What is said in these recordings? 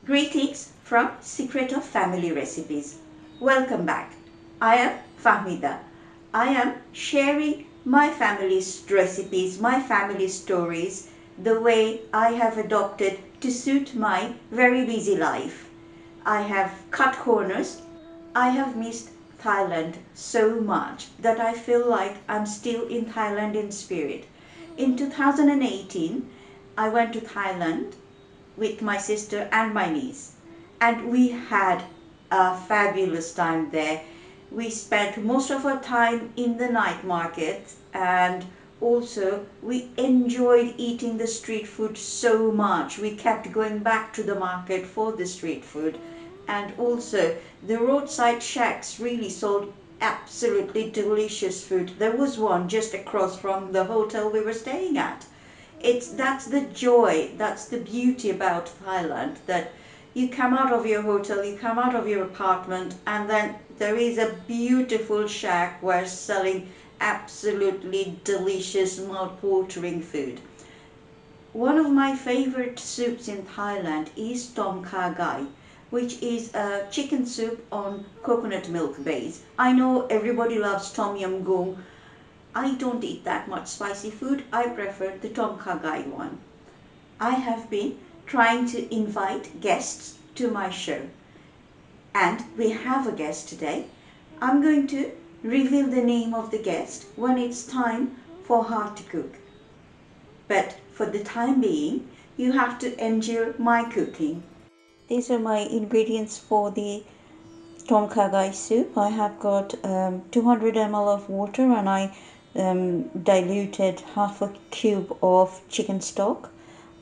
Greetings from Secret of Family Recipes. Welcome back. I am Fahmida. I am sharing my family's recipes, my family stories, the way I have adopted to suit my very busy life. I have cut corners. I have missed Thailand so much that I feel like I'm still in Thailand in spirit. In 2018, I went to Thailand with my sister and my niece, and we had a fabulous time there. We spent most of our time in the night market, and also we enjoyed eating the street food so much. We kept going back to the market for the street food, and also the roadside shacks really sold absolutely delicious food. There was one just across from the hotel we were staying at. That's the joy, that's the beauty about Thailand, that you come out of your hotel, you come out of your apartment, and then there is a beautiful shack where selling absolutely delicious mouth-watering food. One of my favorite soups in Thailand is Tom Kha Gai, which is a chicken soup on coconut milk base. I know everybody loves Tom Yum Goong. I don't eat that much spicy food. I prefer the Tom Kha Gai one. I have been trying to invite guests to my show, and we have a guest today. I'm going to reveal the name of the guest when it's time for her to cook. But for the time being, you have to endure my cooking. These are my ingredients for the Tom Kha Gai soup. I have got 200 ml of water, and I diluted half a cube of chicken stock.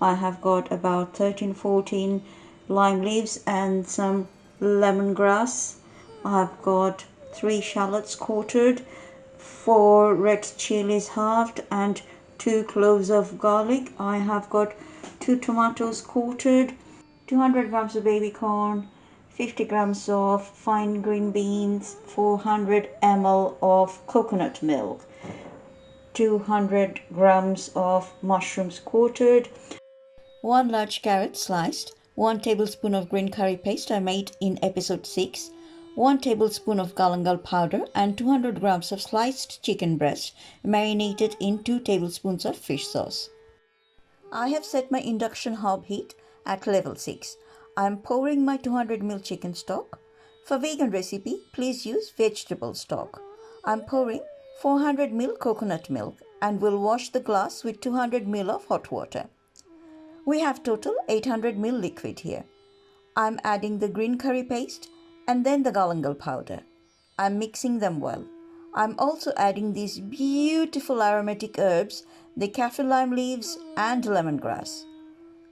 I have got about 13-14 lime leaves and some lemongrass. I have got 3 shallots quartered, 4 red chilies halved, and 2 cloves of garlic. I have got 2 tomatoes quartered, 200 grams of baby corn, 50 grams of fine green beans, 400 ml of coconut milk, 200 grams of mushrooms quartered, 1 large carrot sliced, 1 tablespoon of green curry paste I made in episode 6, 1 tablespoon of galangal powder, and 200 grams of sliced chicken breast marinated in 2 tablespoons of fish sauce. I have set my induction hob heat at level 6. I am pouring my 200 ml chicken stock. For vegan recipe, please use vegetable stock. I am pouring 400 ml coconut milk and will wash the glass with 200 ml of hot water. We have total 800 ml liquid here. I am adding the green curry paste and then the galangal powder. I am mixing them well. I am also adding these beautiful aromatic herbs, the kaffir lime leaves and lemongrass.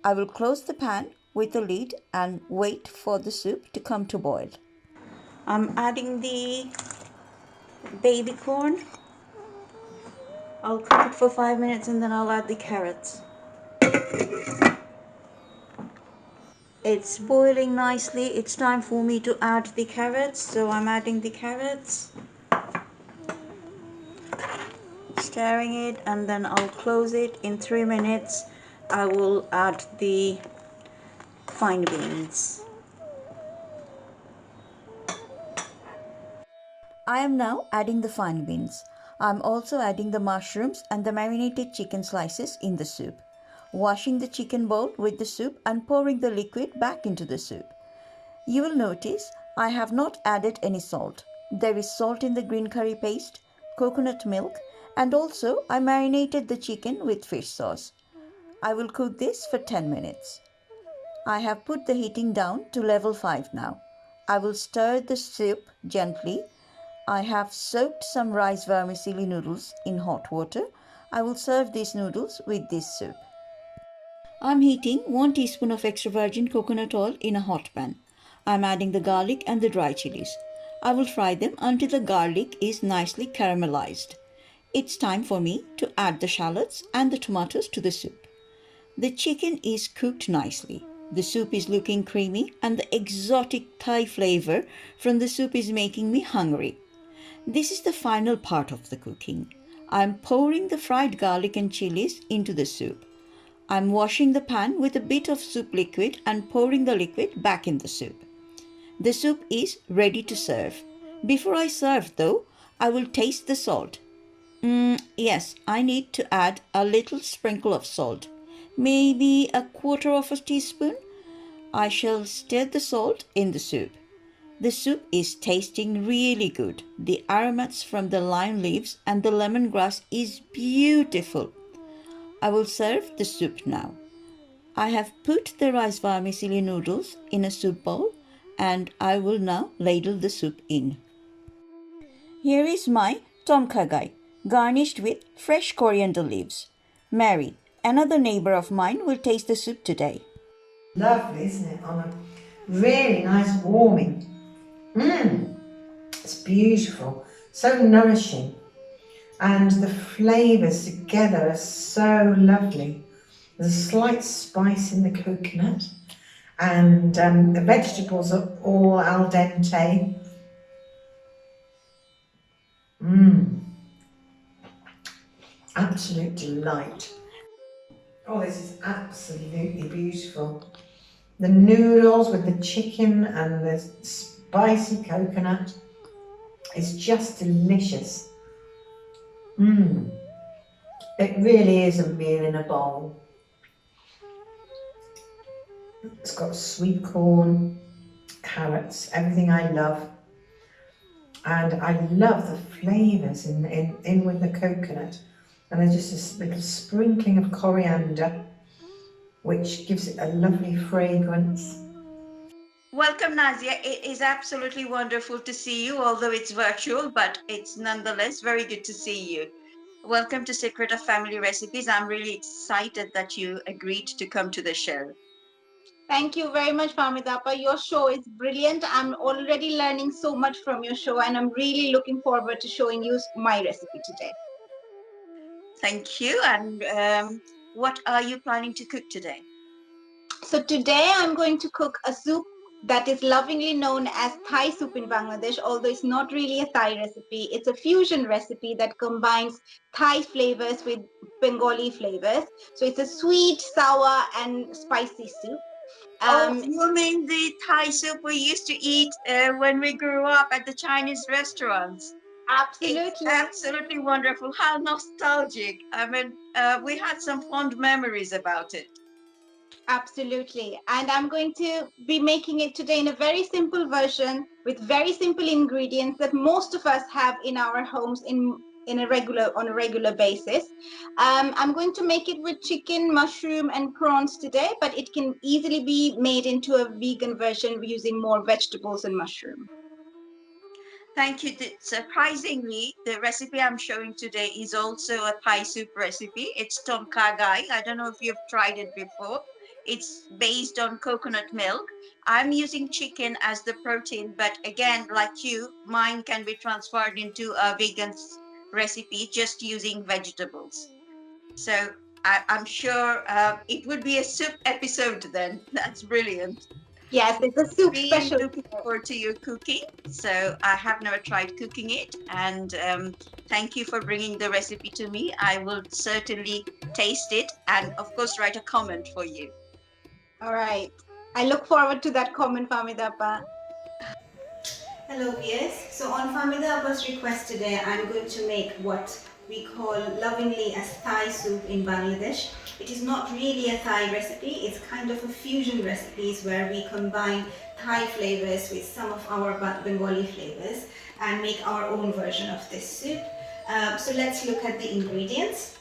I will close the pan with the lid and wait for the soup to come to boil. I'm adding the baby corn. I'll cook it for 5 minutes and then I'll add the carrots. It's boiling nicely. It's time for me to add the carrots, so I'm adding the carrots, stirring it, and then I'll close it. In 3 minutes I will add the fine beans. I am now adding the fine beans. I am also adding the mushrooms and the marinated chicken slices in the soup. Washing the chicken bowl with the soup and pouring the liquid back into the soup. You will notice I have not added any salt. There is salt in the green curry paste, coconut milk, and also I marinated the chicken with fish sauce. I will cook this for 10 minutes. I have put the heating down to level 5 now. I will stir the soup gently. I have soaked some rice vermicelli noodles in hot water. I will serve these noodles with this soup. I am heating 1 teaspoon of extra virgin coconut oil in a hot pan. I am adding the garlic and the dry chilies. I will fry them until the garlic is nicely caramelized. It's time for me to add the shallots and the tomatoes to the soup. The chicken is cooked nicely. The soup is looking creamy and the exotic Thai flavor from the soup is making me hungry. This is the final part of the cooking. I am pouring the fried garlic and chilies into the soup. I'm washing the pan with a bit of soup liquid and pouring the liquid back in the soup. The soup is ready to serve. Before I serve though, I will taste the salt. Yes, I need to add a little sprinkle of salt. Maybe a quarter of a teaspoon. I shall stir the salt in the soup. The soup is tasting really good. The aromas from the lime leaves and the lemongrass is beautiful. I will serve the soup now. I have put the rice vermicelli noodles in a soup bowl and I will now ladle the soup in. Here is my Tom Kha Gai, garnished with fresh coriander leaves. Mary, another neighbor of mine, will taste the soup today. Lovely, isn't it? On a really nice warming. It's beautiful, so nourishing. And the flavours together are so lovely. There's a slight spice in the coconut, and the vegetables are all al dente. Absolute delight. Oh, this is absolutely beautiful. The noodles with the chicken and the spicy coconut is just delicious. It really is a meal in a bowl. It's got sweet corn, carrots, everything I love. And I love the flavours in with the coconut. And there's just a little sprinkling of coriander, which gives it a lovely fragrance. Welcome, Nazia. It is absolutely wonderful to see you, although it's virtual, but it's nonetheless very good to see you. Welcome to Secret of Family Recipes. I'm really excited that you agreed to come to the show. Thank you very much, Fahmidappa. Your show is brilliant. I'm already learning so much from your show, and I'm really looking forward to showing you my recipe today. Thank you. And what are you planning to cook today? So today I'm going to cook a soup that is lovingly known as Thai soup in Bangladesh, although it's not really a Thai recipe. It's a fusion recipe that combines Thai flavors with Bengali flavors. So it's a sweet, sour, and spicy soup. You mean the Thai soup we used to eat when we grew up at the Chinese restaurants? Absolutely. It's absolutely wonderful. How nostalgic. I mean, we had some fond memories about it. Absolutely. And I'm going to be making it today in a very simple version with very simple ingredients that most of us have in our homes on a regular basis. I'm going to make it with chicken, mushroom, and prawns today, but it can easily be made into a vegan version using more vegetables and mushroom. Thank you. Surprisingly, the recipe I'm showing today is also a Thai soup recipe. It's Tom Kha Gai. I don't know if you've tried it before. It's based on coconut milk. I'm using chicken as the protein, but again, like you, mine can be transferred into a vegan recipe just using vegetables. So I'm sure it would be a soup episode then. That's brilliant. Yes, it's a soup Really special. looking forward to your cooking. So I have never tried cooking it, and thank you for bringing the recipe to me. I will certainly taste it and of course write a comment for you. All right. I look forward to that comment, Fahmidappa. Hello viewers. So on Fahmidappa's request today, I'm going to make what we call lovingly as Thai soup in Bangladesh. It is not really a Thai recipe, it's kind of a fusion recipes where we combine Thai flavors with some of our Bengali flavors and make our own version of this soup. So let's look at the ingredients.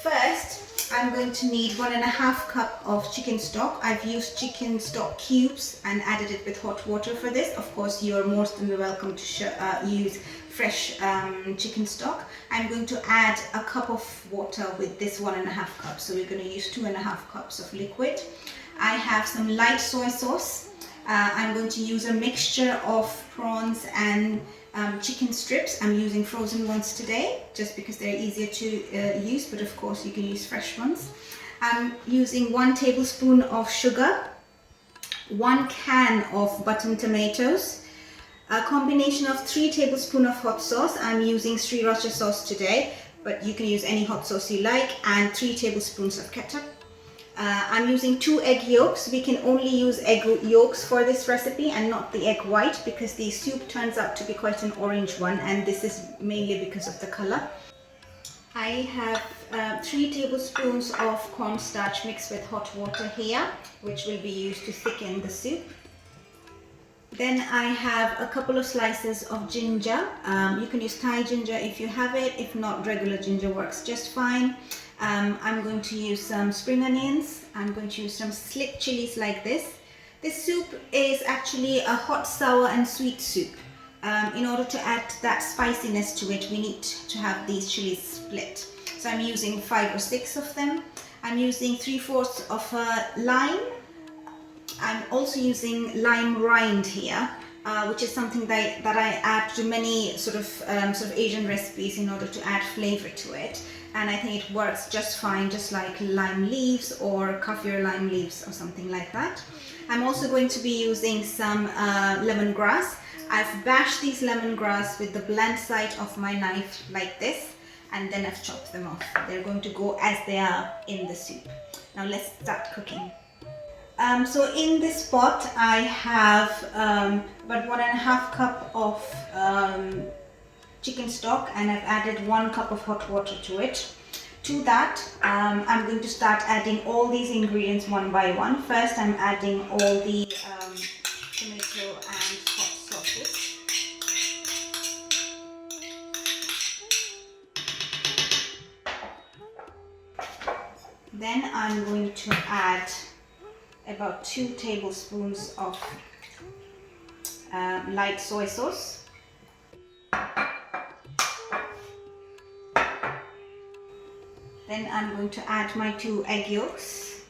First, I'm going to need 1.5 cup of chicken stock. I've used chicken stock cubes and added it with hot water for this. Of course, you're most than welcome to use fresh chicken stock. I'm going to add a cup of water with this 1.5 cups. So we're going to use 2.5 cups of liquid. I have some light soy sauce. I'm going to use a mixture of prawns and chicken strips. I'm using frozen ones today just because they're easier to use, but of course you can use fresh ones. I'm using 1 tablespoon of sugar, 1 can of button tomatoes, a combination of 3 tablespoons of hot sauce. I'm using sriracha sauce today, but you can use any hot sauce you like, and 3 tablespoons of ketchup. I'm using 2 egg yolks. We can only use egg yolks for this recipe and not the egg white, because the soup turns out to be quite an orange one, and this is mainly because of the color. I have 3 tablespoons of cornstarch mixed with hot water here, which will be used to thicken the soup. Then I have a couple of slices of ginger. You can use Thai ginger if you have it. If not, regular ginger works just fine. I'm going to use some spring onions. I'm going to use some slit chilies like this. This soup is actually a hot, sour and sweet soup. In order to add that spiciness to it, we need to have these chilies split. So I'm using 5 or 6 of them. I'm using 3/4 of a lime. I'm also using lime rind here, which is something that I add to many sort of Asian recipes in order to add flavor to it. And I think it works just fine, just like lime leaves or kaffir lime leaves or something like that. I'm also going to be using some lemongrass. I've bashed these lemongrass with the blunt side of my knife like this, and then I've chopped them off. They're going to go as they are in the soup. Now let's start cooking. So in this pot I have about 1.5 cup of chicken stock, and I've added 1 cup of hot water to it. To that, I'm going to start adding all these ingredients one by one. First, I'm adding all the tomato and hot sauces. Then I'm going to add about 2 tablespoons of light soy sauce. Then I'm going to add my 2 egg yolks.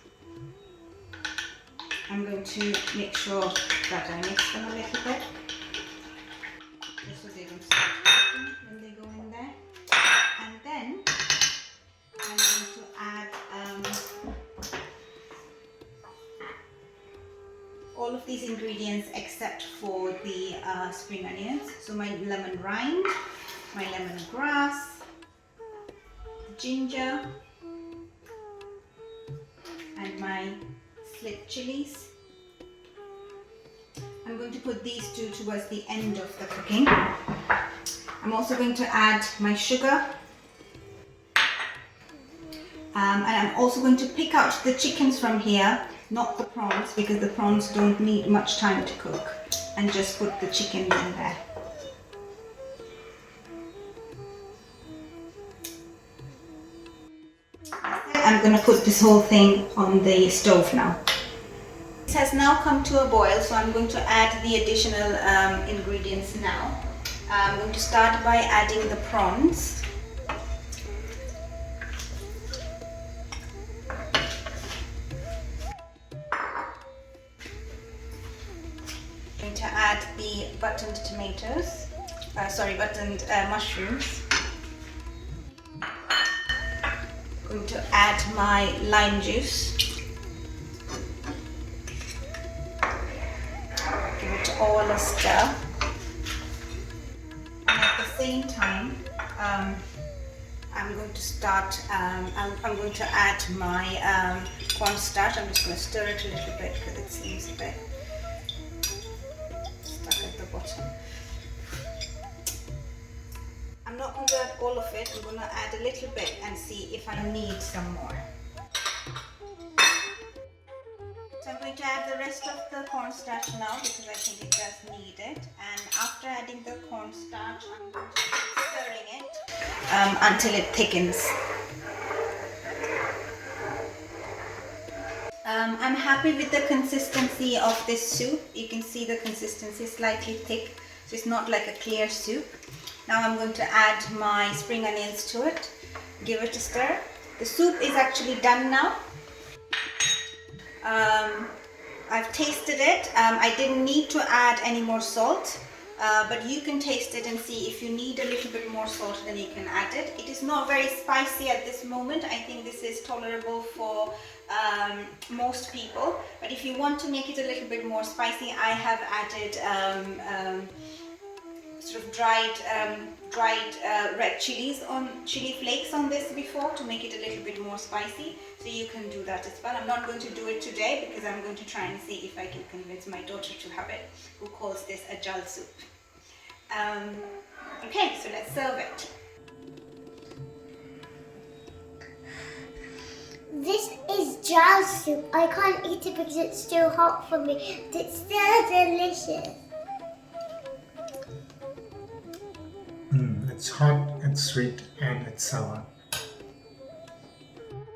I'm going to make sure that I mix them a little bit, just so they don't start cooking when they go in there. And then I'm going to add all of these ingredients except for the spring onions. So my lemon rind, my lemongrass, ginger, and my slit chilies. I'm going to put these 2 towards the end of the cooking. I'm also going to add my sugar, and I'm also going to pick out the chickens from here, not the prawns, because the prawns don't need much time to cook, and just put the chickens in there. I'm going to put this whole thing on the stove now. This has now come to a boil, so I'm going to add the additional ingredients now. I'm going to start by adding the prawns. I'm going to add the buttoned tomatoes, buttoned mushrooms. I'm going to add my lime juice. Give it all a stir. And at the same time, I'm going to start, I'm going to add my cornstarch. I'm just going to stir it a little bit because it seems a bit stuck at the bottom. I'm not going to add all of it. I'm going to add a little bit and see if I need some more. So I'm going to add the rest of the cornstarch now because I think it does need it. And after adding the cornstarch, I'm going to keep stirring it until it thickens. I'm happy with the consistency of this soup. You can see the consistency is slightly thick, so it's not like a clear soup. Now I'm going to add my spring onions to it, give it a stir. The soup is actually done now. I've tasted it. I didn't need to add any more salt, but you can taste it and see if you need a little bit more salt, then you can add it. It is not very spicy at this moment. I think this is tolerable for most people, but if you want to make it a little bit more spicy, I have added sort of dried red chili flakes on this before to make it a little bit more spicy. So you can do that as well. I'm not going to do it today because I'm going to try and see if I can convince my daughter to have it, who calls this a jal soup. Okay, so let's serve it. This is jal soup. I can't eat it because it's too hot for me. It's still delicious. It's hot, it's sweet, and it's sour.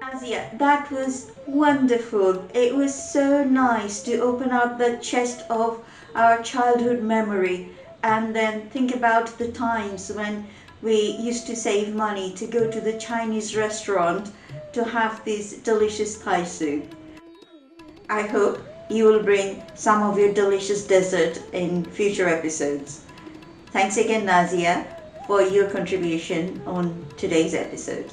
Nazia, that was wonderful. It was so nice to open up the chest of our childhood memory and then think about the times when we used to save money to go to the Chinese restaurant to have this delicious Thai soup. I hope you will bring some of your delicious dessert in future episodes. Thanks again, Nazia, for your contribution on today's episode.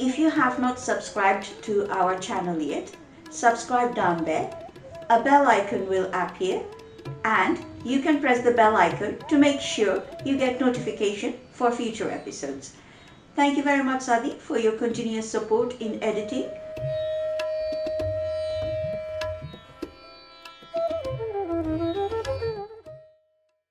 If you have not subscribed to our channel yet, subscribe down there. A bell icon will appear and you can press the bell icon to make sure you get notification for future episodes. Thank you very much, Sadi, for your continuous support in editing